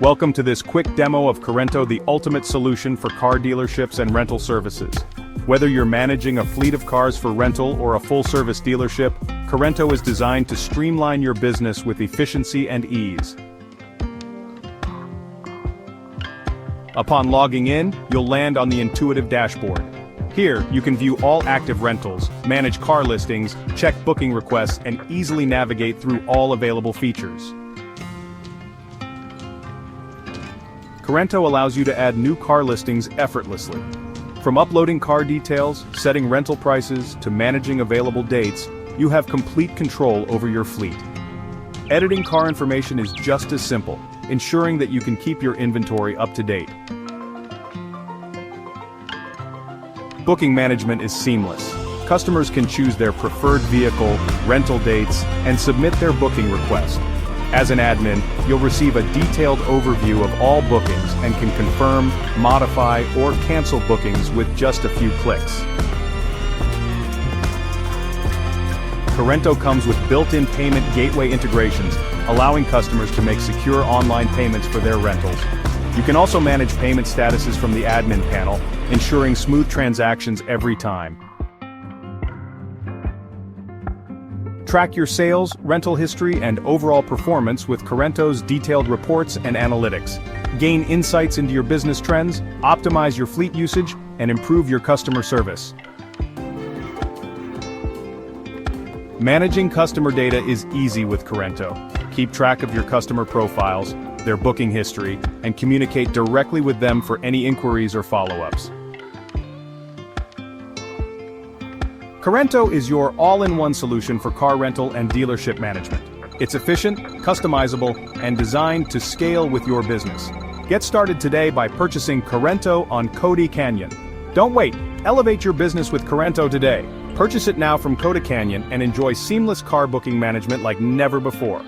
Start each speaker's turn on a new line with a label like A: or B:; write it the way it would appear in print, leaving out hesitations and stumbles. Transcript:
A: Welcome to this quick demo of Carento, the ultimate solution for car dealerships and rental services. Whether you're managing a fleet of cars for rental or a full-service dealership, Carento is designed to streamline your business with efficiency and ease. Upon logging in, you'll land on the intuitive dashboard. Here, you can view all active rentals, manage car listings, check booking requests, and easily navigate through all available features. Carento allows you to add new car listings effortlessly. From uploading car details, setting rental prices, to managing available dates, you have complete control over your fleet. Editing car information is just as simple, ensuring that you can keep your inventory up to date. Booking management is seamless. Customers can choose their preferred vehicle, rental dates, and submit their booking request. As an admin, you'll receive a detailed overview of all bookings and can confirm, modify, or cancel bookings with just a few clicks. Carento comes with built-in payment gateway integrations, allowing customers to make secure online payments for their rentals. You can also manage payment statuses from the admin panel, ensuring smooth transactions every time. Track your sales, rental history, and overall performance with Carento's detailed reports and analytics. Gain insights into your business trends, optimize your fleet usage, and improve your customer service. Managing customer data is easy with Carento. Keep track of your customer profiles, their booking history, and communicate directly with them for any inquiries or follow-ups. Carento is your all-in-one solution for car rental and dealership management. It's efficient, customizable, and designed to scale with your business. Get started today by purchasing Carento on Coda Canyon. Don't wait, elevate your business with Carento today. Purchase it now from Coda Canyon and enjoy seamless car booking management like never before.